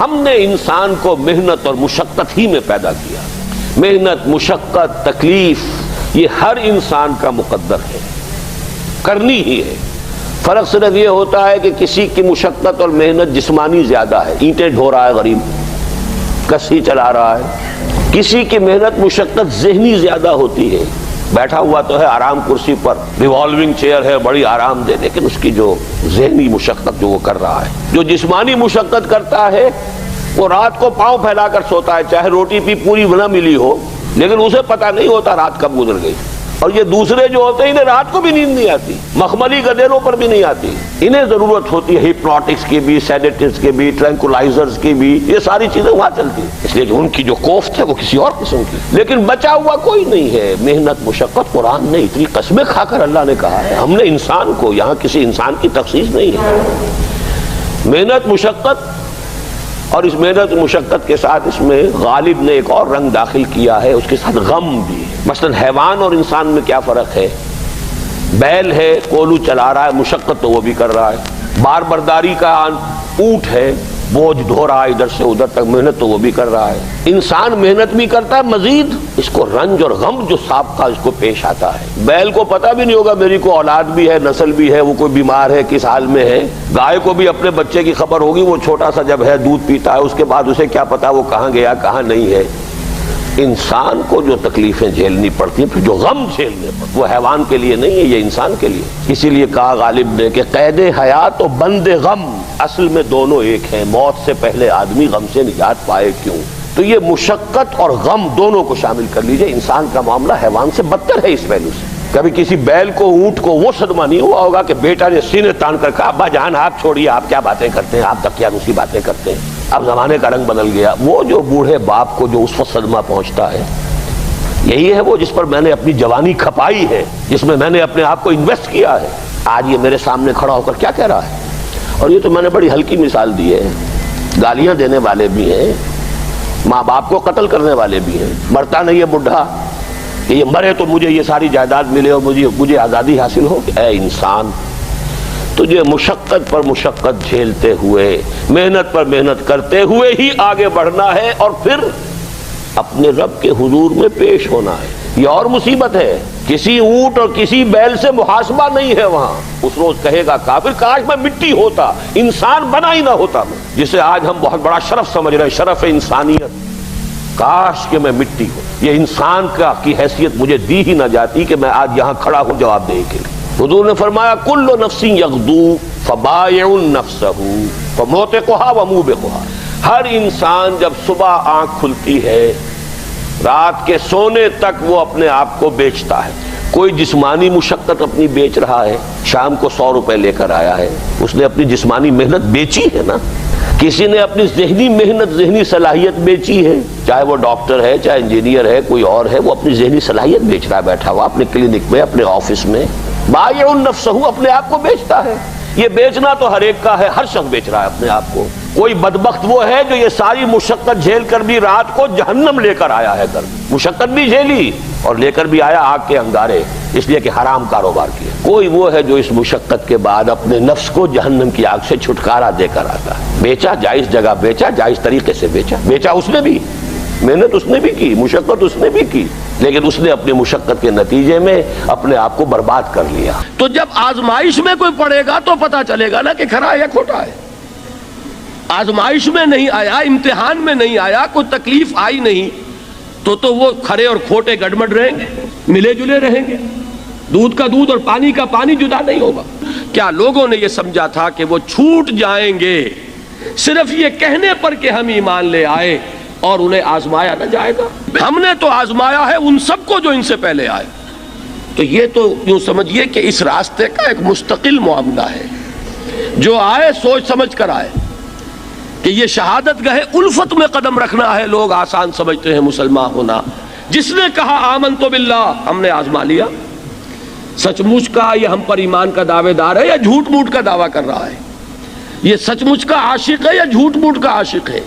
ہم نے انسان کو محنت اور مشقت ہی میں پیدا کیا. محنت، مشقت، تکلیف یہ ہر انسان کا مقدر ہے، کرنی ہی ہے. فرق صرف یہ ہوتا ہے کہ کسی کی مشقت اور محنت جسمانی زیادہ ہے، اینٹیں ڈھو رہا ہے غریب، کسی چلا رہا ہے. کسی کی محنت مشقت ذہنی زیادہ ہوتی ہے، بیٹھا ہوا تو ہے آرام کرسی پر، ریوالونگ چیئر ہے بڑی آرام دہ، لیکن اس کی جو ذہنی مشقت جو وہ کر رہا ہے. جو جسمانی مشقت کرتا ہے وہ رات کو پاؤں پھیلا کر سوتا ہے، چاہے روٹی بھی پوری نہ ملی ہو، لیکن اسے پتہ نہیں ہوتا رات کب گزر گئی. اور یہ دوسرے جو ہوتے ہیں انہیں رات کو بھی نیند نہیں آتی، مخملی گدیروں پر بھی نہیں آتی. انہیں ضرورت ہوتی ہے ہپنوٹکس کی بھی، سیڈیٹیوز کی بھی، ٹرینکولائزرز کی بھی، یہ ساری چیزیں وہاں چلتی ہیں، اس لیے کہ ان کی جو کوفت ہے وہ کسی اور قسم کی. لیکن بچا ہوا کوئی نہیں ہے. محنت، مشقت قرآن نے اتنی قسمیں کھا کر اللہ نے کہا ہے. ہم نے انسان کو، یہاں کسی انسان کی تخصیص نہیں ہے. محنت، مشقت، اور اس محنت مشقت کے ساتھ اس میں غالب نے ایک اور رنگ داخل کیا ہے، اس کے ساتھ غم بھی. مثلا حیوان اور انسان میں کیا فرق ہے؟ بیل ہے، کولو چلا رہا ہے، مشقت تو وہ بھی کر رہا ہے. بار برداری کا اونٹ ہے، بوجھ ڈھو رہا ہے ادھر سے ادھر تک، محنت تو وہ بھی کر رہا ہے. انسان محنت بھی کرتا ہے، مزید اس کو رنج اور غم جو سابقہ اس کو پیش آتا ہے. بیل کو پتہ بھی نہیں ہوگا میری کو اولاد بھی ہے، نسل بھی ہے، وہ کوئی بیمار ہے، کس حال میں ہے. گائے کو بھی اپنے بچے کی خبر ہوگی، وہ چھوٹا سا جب ہے دودھ پیتا ہے، اس کے بعد اسے کیا پتا وہ کہاں گیا کہاں نہیں ہے. انسان کو جو تکلیفیں جھیلنی پڑتی ہیں، پھر جو غم جھیلنے پڑتے، وہ حیوان کے لیے نہیں ہے، یہ انسان کے لیے. اسی لیے کہا غالب نے کہ قید حیات و بند غم اصل میں دونوں ایک ہیں. موت سے پہلے آدمی غم سے نجات پائے کیوں؟ تو یہ مشقت اور غم دونوں کو شامل کر لیجئے. انسان کا معاملہ حیوان سے بدتر ہے اس پہلو سے. کبھی کسی بیل کو، اونٹ کو وہ صدمہ نہیں ہوا ہوگا کہ بیٹا نے سینے تان کر کہا ابا جان آپ چھوڑیے، آپ کیا باتیں کرتے ہیں، آپ دقیانوسی باتیں کرتے ہیں، اب زمانے کا رنگ بدل گیا. وہ جو بوڑھے باپ کو جو اس وقت صدمہ پہنچتا ہے، یہی ہے وہ جس پر میں نے اپنی جوانی کھپائی ہے، جس میں میں نے اپنے آپ کو انویسٹ کیا ہے. آج یہ میرے سامنے کھڑا ہو کر کیا کہہ رہا ہے. اور یہ تو میں نے بڑی ہلکی مثال دی ہے. گالیاں دینے والے بھی ہیں، ماں باپ کو قتل کرنے والے بھی ہیں. مرتا نہیں ہے بڈھا کہ یہ مرے تو مجھے یہ ساری جائیداد ملے اور مجھے آزادی حاصل ہو. اے انسان، تجھے مشقت پر مشقت جھیلتے ہوئے، محنت پر محنت کرتے ہوئے ہی آگے بڑھنا ہے، اور پھر اپنے رب کے حضور میں پیش ہونا ہے. یہ اور مصیبت ہے. کسی اونٹ اور کسی بیل سے محاسبہ نہیں ہے وہاں. اس روز کہے گا کافر کاش میں مٹی ہوتا، انسان بنا ہی نہ ہوتا میں، جسے آج ہم بہت بڑا شرف سمجھ رہے ہیں، شرف انسانیت. کاش کہ میں مٹی ہوں، یہ انسان کی حیثیت مجھے دی ہی نہ جاتی کہ میں آج یہاں کھڑا ہوں جواب دے کے لیے. حضور نے فرمایا کل نفس یغدو فبائع نفسہ فموتقھا وموبقھا. ہر انسان جب صبح آنکھ کھلتی ہے، رات کے سونے تک وہ اپنے آپ کو بیچتا ہے. کوئی جسمانی مشقت اپنی بیچ رہا ہے، شام کو 100 روپے لے کر آیا ہے، اس نے اپنی جسمانی محنت بیچی ہے نا. کسی نے اپنی ذہنی محنت، ذہنی صلاحیت بیچی ہے، چاہے وہ ڈاکٹر ہے، چاہے انجینئر ہے، کوئی اور ہے، وہ اپنی ذہنی صلاحیت بیچ رہا ہے بیٹھا ہوا اپنے کلینک میں، اپنے آفس میں. بائع نفسہ، اپنے آپ کو بیچتا ہے. یہ بیچنا تو ہر ایک کا ہے، ہر شخص بیچ رہا ہے اپنے آپ کو. کوئی بدبخت وہ ہے جو یہ ساری مشقت جھیل کر بھی رات کو جہنم لے کر آیا ہے. کر مشقت بھی جھیلی اور لے کر بھی آیا آگ کے انگارے، اس لیے کہ حرام کاروبار کیا. کوئی وہ ہے جو اس مشقت کے بعد اپنے نفس کو جہنم کی آگ سے چھٹکارا دے کر آتا ہے. بیچا، جائز جگہ بیچا، جائز طریقے سے بیچا. بیچا اس نے بھی، محنت اس نے بھی کی، مشقت اس نے بھی کی، لیکن اس نے اپنی مشقت کے نتیجے میں اپنے آپ کو برباد کر لیا. تو جب آزمائش میں کوئی پڑے گا تو پتا چلے گا نا کہ کھرا ہے یا کھوٹا ہے. آزمائش میں نہیں آیا، امتحان میں نہیں آیا، کوئی تکلیف آئی نہیں، تو وہ کھرے اور کھوٹے گڑمڑ رہیں گے، ملے جلے رہیں گے. دودھ کا دودھ اور پانی کا پانی جدا نہیں ہوگا. کیا لوگوں نے یہ سمجھا تھا کہ وہ چھوٹ جائیں گے صرف یہ کہنے پر کہ ہم ایمان لے آئے اور انہیں آزمایا نہ جائے گا؟ ہم نے تو آزمایا ہے ان سب کو جو ان سے پہلے آئے. تو یہ تو یوں سمجھیے کہ اس راستے کا ایک مستقل معاملہ ہے. جو آئے سوچ سمجھ کر آئے کہ یہ شہادت گاہ الفت میں قدم رکھنا ہے. لوگ آسان سمجھتے ہیں مسلمان ہونا. جس نے کہا آمنت باللہ، ہم نے آزما لیا. سچ مچ کا یہ ہم پر ایمان کا دعوے دار ہے یا جھوٹ موٹ کا دعویٰ کر رہا ہے؟ یہ سچ مچ کا عاشق ہے یا جھوٹ موٹ کا عاشق ہے؟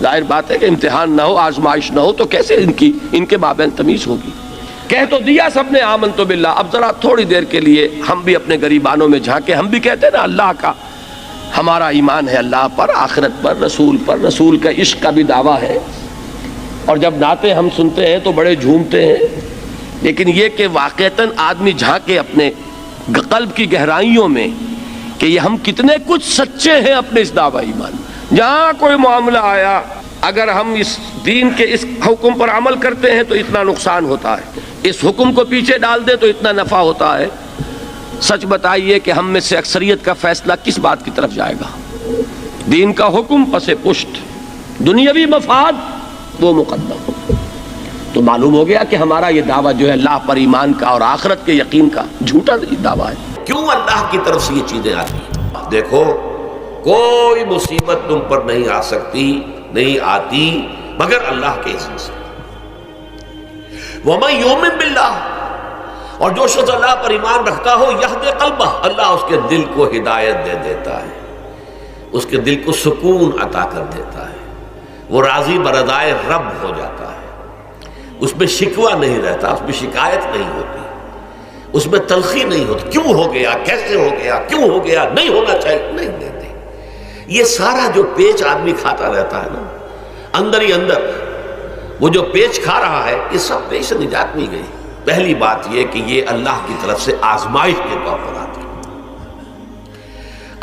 ظاہر بات ہے کہ امتحان نہ ہو، آزمائش نہ ہو تو کیسے ان کے مابین تمیز ہوگی؟ کہہ تو دیا سب نے آمنت باللہ. اب ذرا تھوڑی دیر کے لیے ہم بھی اپنے گریبانوں میں جھانکے. ہم بھی کہتے ہیں نا اللہ کا، ہمارا ایمان ہے اللہ پر، آخرت پر، رسول کا عشق کا بھی دعویٰ ہے، اور جب نعتیں ہم سنتے ہیں تو بڑے جھومتے ہیں، لیکن یہ کہ واقعتاً آدمی جھانکے اپنے قلب کی گہرائیوں میں کہ یہ ہم کتنے کچھ سچے ہیں اپنے اس دعویٰ ایمان میں۔ جہاں کوئی معاملہ آیا، اگر ہم اس دین کے اس حکم پر عمل کرتے ہیں تو اتنا نقصان ہوتا ہے، اس حکم کو پیچھے ڈال دیں تو اتنا نفع ہوتا ہے۔ سچ بتائیے کہ ہم میں سے اکثریت کا فیصلہ کس بات کی طرف جائے گا؟ دین کا حکم پس پشت، دنیاوی مفاد وہ مقدم۔ تو معلوم ہو گیا کہ ہمارا یہ دعویٰ جو ہے اللہ پر ایمان کا اور آخرت کے یقین کا جھوٹا دعویٰ ہے۔ کیوں اللہ کی طرف سے یہ چیزیں آتی ہیں؟ دیکھو، کوئی مصیبت تم پر نہیں آ سکتی، نہیں آتی مگر اللہ کے اذن سے۔ وَمَن يُؤْمِن بِاللَّهِ، اور جو شخص اللہ پر ایمان رکھتا ہو، یہدِ قلبہ، اللہ اس کے دل کو ہدایت دے دیتا ہے، اس کے دل کو سکون عطا کر دیتا ہے، وہ راضی برضائے رب ہو جاتا ہے، اس میں شکوہ نہیں رہتا، اس میں شکایت نہیں ہوتی، اس میں تلخی نہیں ہوتی، کیوں ہو گیا، کیسے ہو گیا، کیوں ہو گیا، نہیں ہونا چاہیے، نہیں دیتے۔ یہ سارا جو پیچ آدمی کھاتا رہتا ہے نا، اندر ہی اندر وہ جو پیچ کھا رہا ہے، یہ سب پیچ سے نجات مل گئی۔ پہلی بات یہ کہ یہ اللہ کی طرف سے آزمائش کے طور پر آتی ہے۔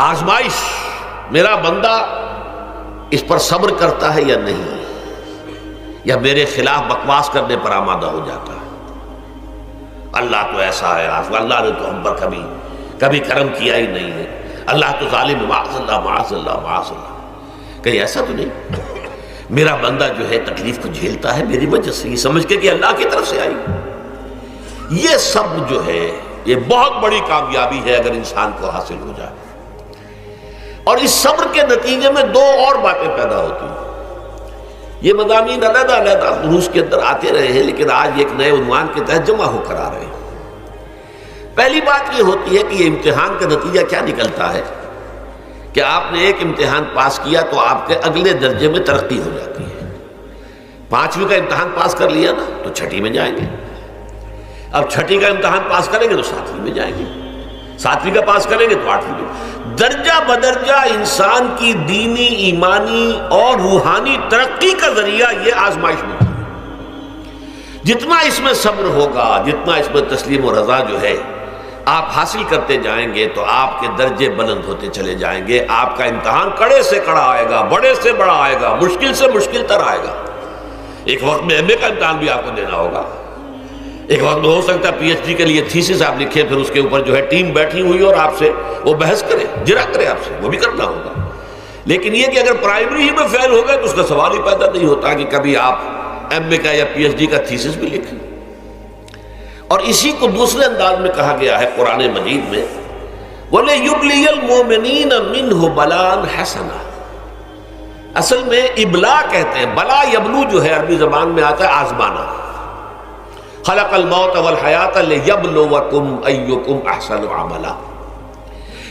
آزمائش، میرا بندہ اس پر صبر کرتا ہے یا نہیں، یا میرے خلاف بکواس کرنے پر آمادہ ہو جاتا ہے۔ اللہ تو ایسا ہے، اللہ نے تو ہم پر کبھی کرم کیا ہی نہیں ہے، اللہ تو ظالم، معاذ اللہ معاذ اللہ معاذ اللہ۔ کہیں ایسا تو نہیں، میرا بندہ جو ہے تکلیف کو جھیلتا ہے میری وجہ سے، یہ سمجھ کے کہ اللہ کی طرف سے آئی۔ یہ سب جو ہے یہ بہت بڑی کامیابی ہے اگر انسان کو حاصل ہو جائے۔ اور اس صبر کے نتیجے میں دو اور باتیں پیدا ہوتی ہیں۔ یہ مضامین علیحدہ علیحدہ دروس کے اندر آتے رہے ہیں، لیکن آج ایک نئے عنوان کے تحت جمع ہو کر آ رہے ہیں۔ پہلی بات یہ ہوتی ہے کہ یہ امتحان کا نتیجہ کیا نکلتا ہے کہ آپ نے ایک امتحان پاس کیا تو آپ کے اگلے درجے میں ترقی ہو جاتی ہے۔ 5ویں کا امتحان پاس کر لیا نا تو 6ٹھی میں جائیں گے، اب 6ٹھی کا امتحان پاس کریں گے تو 7ویں میں جائیں گے، 7ویں کا پاس کریں گے تو 8ویں میں۔ درجہ بدرجہ انسان کی دینی، ایمانی اور روحانی ترقی کا ذریعہ یہ آزمائش ہوتی ہے۔ جتنا اس میں صبر ہوگا، جتنا اس میں تسلیم و رضا جو ہے آپ حاصل کرتے جائیں گے تو آپ کے درجے بلند ہوتے چلے جائیں گے۔ آپ کا امتحان کڑے سے کڑا آئے گا، بڑے سے بڑا آئے گا، مشکل سے مشکل تر آئے گا۔ ایک وقت میں ایم اے کا امتحان بھی آپ کو دینا ہوگا، ایک وقت میں ہو سکتا ہے پی ایچ ڈی کے لیے تھیسس آپ لکھیں، پھر اس کے اوپر جو ہے ٹیم بیٹھی ہوئی اور آپ سے وہ بحث کرے، جرا کرے آپ سے، وہ بھی کرنا ہوگا۔ لیکن یہ کہ اگر پرائمری ہی میں فیل ہو گئے تو اس کا سوال ہی پیدا نہیں ہوتا کہ کبھی آپ ایم اے کا یا پی ایچ ڈی کا تھیسس بھی لکھیں۔ اور اسی کو دوسرے انداز میں کہا گیا ہے قرآن مجید میں، وَلِيُبْلِيَ الْمُؤْمِنِينَ مِنْهُ بَلَاءً حَسَنًا۔ اصل میں ابلا کہتے ہیں، بلا یبلو جو ہے عربی زبان میں آتا ہے آزمانا۔ خلق الموت والحیات لیبلوکم ایکم احسن عملا،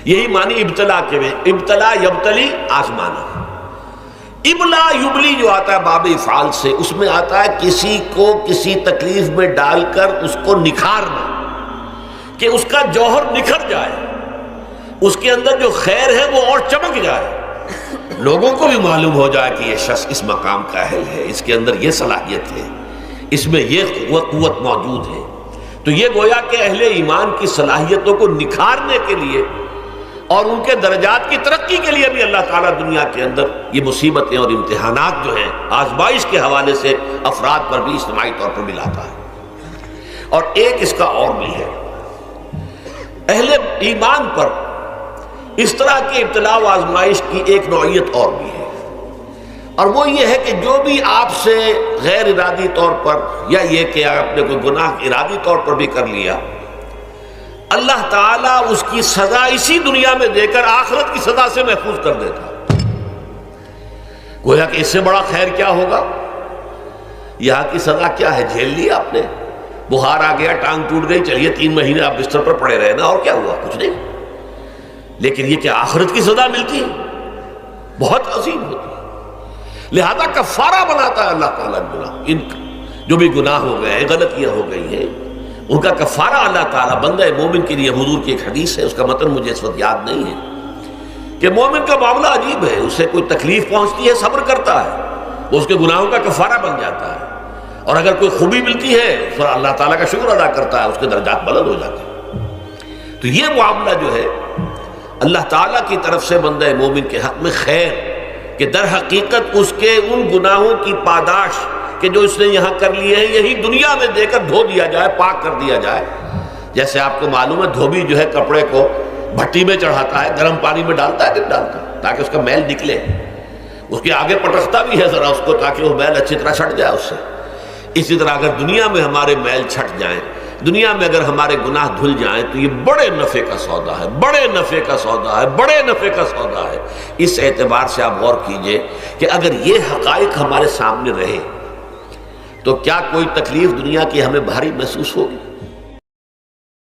یہی معنی ابتلا کے میں، ابتلا یبتلی آزمانا۔ ابلا یبلی جو آتا ہے باب افعال سے، اس میں آتا ہے کسی کو کسی تکلیف میں ڈال کر اس کو نکھارنا، کہ اس کا جوہر نکھر جائے، اس کے اندر جو خیر ہے وہ اور چمک جائے، لوگوں کو بھی معلوم ہو جائے کہ یہ شخص اس مقام کا اہل ہے، اس کے اندر یہ صلاحیت ہے، اس میں یہ قوت موجود ہے۔ تو یہ گویا کہ اہل ایمان کی صلاحیتوں کو نکھارنے کے لیے اور ان کے درجات کی ترقی کے لیے بھی اللہ تعالیٰ دنیا کے اندر یہ مصیبتیں اور امتحانات جو ہیں آزمائش کے حوالے سے افراد پر بھی اجتماعی طور پر بھی لاتا ہے۔ اور ایک اس کا اور بھی ہے، اہل ایمان پر اس طرح کی ابتلا و آزمائش کی ایک نوعیت اور بھی ہے، اور وہ یہ ہے کہ جو بھی آپ سے غیر ارادی طور پر یا یہ کہ آپ نے کوئی گناہ ارادی طور پر بھی کر لیا، اللہ تعالیٰ اس کی سزا اسی دنیا میں دے کر آخرت کی سزا سے محفوظ کر دیتا۔ گویا کہ اس سے بڑا خیر کیا ہوگا؟ یہاں کی سزا کیا ہے؟ جھیل لی آپ نے، بخار آ گیا، ٹانگ ٹوٹ گئی، چلیے 3 مہینے آپ بستر پر پڑے رہے نا، اور کیا ہوا؟ کچھ نہیں۔ لیکن یہ کہ آخرت کی سزا ملتی بہت عظیم ہوتی ہے، لہذا کفارہ بناتا ہے اللہ تعالیٰ گناہ، ان جو بھی گناہ ہو گئے ہیں، غلطیاں ہو گئی ہیں، ان کا کفارہ اللہ تعالیٰ بندہ مومن کے لیے، حضور کی ایک حدیث ہے، اس کا متن مجھے اس وقت یاد نہیں ہے، کہ مومن کا معاملہ عجیب ہے، اسے کوئی تکلیف پہنچتی ہے صبر کرتا ہے، وہ اس کے گناہوں کا کفارہ بن جاتا ہے، اور اگر کوئی خوبی ملتی ہے تو اللہ تعالیٰ کا شکر ادا کرتا ہے، اس کے درجات بلند ہو جاتے ہیں۔ تو یہ معاملہ جو ہے اللہ تعالیٰ کی طرف سے بندہ مومن کے حق میں خیر، کہ در حقیقت اس کے ان گناہوں کی پاداش کہ جو اس نے یہاں کر لیے ہیں یہی دنیا میں دے کر دھو دیا جائے، پاک کر دیا جائے۔ جیسے آپ کو معلوم ہے دھوبی جو ہے کپڑے کو بھٹی میں چڑھاتا ہے، گرم پانی میں ڈالتا ہے کہ ڈالتا ہے تاکہ اس کا میل نکلے، اس کے آگے پٹکتا بھی ہے ذرا اس کو تاکہ وہ میل اچھی طرح چھٹ جائے اس سے۔ اسی طرح اگر دنیا میں ہمارے میل چھٹ جائیں، دنیا میں اگر ہمارے گناہ دھل جائیں تو یہ بڑے نفع کا سودا ہے، بڑے نفع کا سودا ہے، بڑے نفع کا سودا ہے۔ اس اعتبار سے آپ غور کیجئے کہ اگر یہ حقائق ہمارے سامنے رہے تو کیا کوئی تکلیف دنیا کی ہمیں بھاری محسوس ہوگی؟